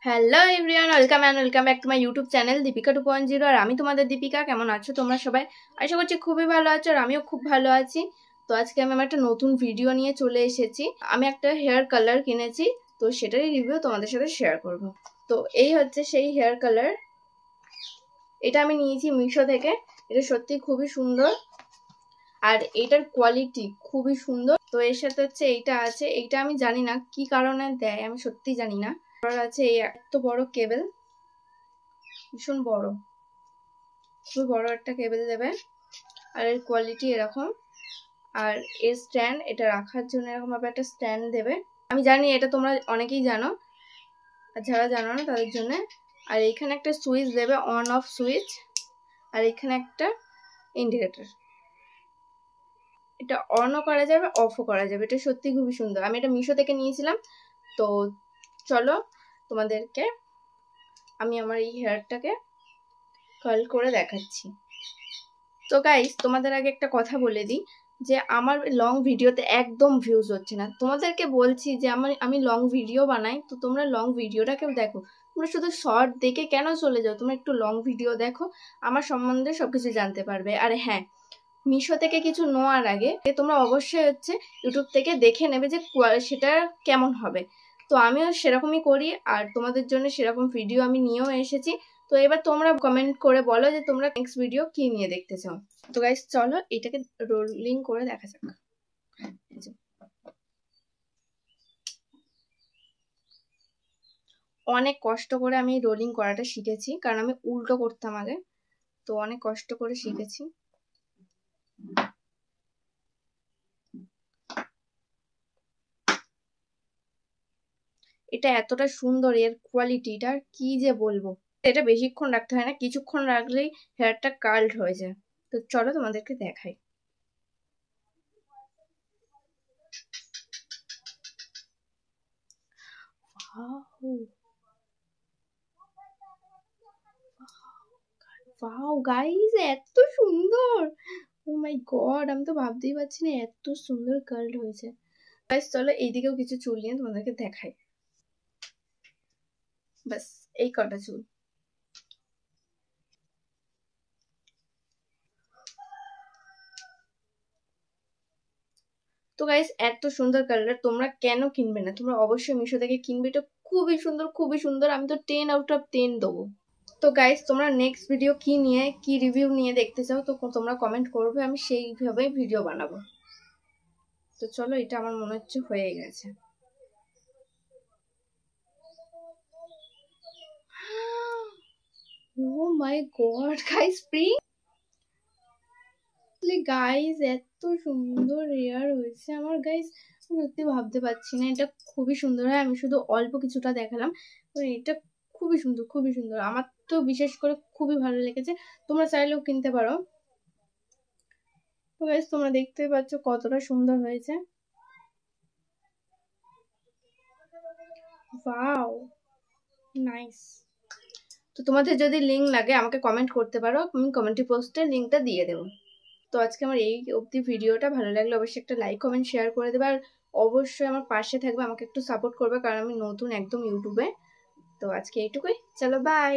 Hello everyone, welcome back to my YouTube channel Deepika 2.0। আর আমি তোমাদের দীপিকা। কেমন আছো তোমরা সবাই? আশা করছি খুবই ভালো আছো, আর আমিও খুব ভালো আছি। তো আজকে আমি আমার একটা নতুন ভিডিও নিয়ে চলে এসেছি। আমি একটা হেয়ার কালার কিনেছি, তো সেটারই রিভিউ তোমাদের সাথে শেয়ার করব। তো এই হচ্ছে সেই হেয়ার কালার। এটা আমি নিয়েছি মিশো থেকে। এটা সত্যি খুবই সুন্দর, আর এটার কোয়ালিটি খুবই সুন্দর। তো এর সাথে হচ্ছে এইটা আছে, এইটা আমি জানি না কি কারণে দেয়, আমি সত্যি জানি না। আছে এই এত বড় কেবল, ভীষণ বড়, খুবই বড় একটা কেবল দেবে। আর এর কোয়ালিটি এরকম। আর এর স্ট্যান্ড, এটা রাখার জন্য এরকম ভাবে একটা স্ট্যান্ড দেবে। আমি জানি এটা তোমরা অনেকেই জানো, আর যারা জানো না তাদের জন্য। আর এখানে একটা সুইচ দেবে, অন অফ সুইচ। আর এখানে একটা ইন্ডিকেটর, এটা অনও করা যাবে অফও করা যাবে। এটা সত্যি খুবই সুন্দর। আমি এটা মিশো থেকে নিয়েছিলাম। তো চলো তোমাদেরকে আমি আমার এই হেয়ারটাকে কার্ল করে দেখাচ্ছি। তো গাইস, তোমাদের আগে একটা কথা বলে দিই যে আমার লং ভিডিওতে একদম ভিউজ হচ্ছে না। তোমাদেরকে বলছি যে আমি লং ভিডিও বানাই, তো তোমরা লং ভিডিওটা কেউ দেখো। তোমরা শুধু শর্ট দেখে কেন চলে যাও? তোমরা একটু লং ভিডিও দেখো, আমার সম্বন্ধে সবকিছু জানতে পারবে। আর হ্যাঁ, মিশো থেকে কিছু নেওয়ার আগে তোমরা অবশ্যই হচ্ছে ইউটিউব থেকে দেখে নেবে যে সেটা কেমন হবে। তো আমিও সেরকমই করি, আর তোমাদের জন্য সেরকম ভিডিও আমি নিয়েও এসেছি। তো এবার তোমরা কমেন্ট করে বলো যে তোমরা নেক্সট ভিডিও কি নিয়ে দেখতে চাও। তো গাইস চলো এটাকে রোলিং করে দেখা যাক। অনেক কষ্ট করে আমি রোলিং করাটা শিখেছি, কারণ আমি উল্টো করতাম আগে। তো অনেক কষ্ট করে শিখেছি। এটা এতটা সুন্দর, এর কোয়ালিটিটা কি যে বলবো। এটা বেশিক্ষণ রাখতে হয় না, কিছুক্ষণ রাখলেই হেয়ারটা কার্লড হয়ে যায়। তো চলো তোমাদেরকে দেখাই। ওয়াও গাইস, এত সুন্দর! ও মাই গড, আমি তো ভাবতেই পারছি না এত সুন্দর কার্লড হয়েছে। গাইস চলো এইদিকেও কিছু চুল নিয়ে তোমাদেরকে দেখাই। বাস এই কটা চুল। তো গাইস, এত সুন্দর কালার তোমরা কেন কিনবে না? তোমরা অবশ্যই মিশো থেকে কিনবে। এটা খুবই সুন্দর, খুবই সুন্দর। আমি তো 10 আউট অফ 10 দেবো। তো গাইস, তোমরা নেক্সট ভিডিও কি নিয়ে, কি রিভিউ নিয়ে দেখতে চাও, তো তোমরা কমেন্ট করবে, আমি সেইভাবে ভিডিও বানাবো। তো চলো, এটা আমার মনে হচ্ছে হয়ে গেছে। ও মাই গড গাইস, গাইস এত সুন্দর হেয়ার হয়েছে আমার গাইস। সত্যি ভাবতে পারছি না এটা খুবই সুন্দর হয়। আমি শুধু অল্প কিছুটা দেখালাম, এটা খুবই সুন্দর, খুবই সুন্দর। আমার তো বিশেষ করে খুবই ভালো লেগেছে। তোমরা চাইলেও কিনতে পারো। তো গাইস, তোমরা দেখতে পাচ্ছ কতটা সুন্দর হয়েছে। Wow, nice. তো তোমাদের যদি লিঙ্ক লাগে আমাকে কমেন্ট করতে পারো, আমি কমেন্ট পোস্টে লিঙ্কটা দিয়ে দেবো। তো আজকে আমার এই অবধি ভিডিওটা। ভালো লাগলে অবশ্যই একটা লাইক কমেন্ট শেয়ার করে দেবে, আর অবশ্যই আমার পাশে থাকবে, আমাকে একটু সাপোর্ট করবে, কারণ আমি নতুন একদম ইউটিউবে। তো আজকে এইটুকুই, চলো বাই।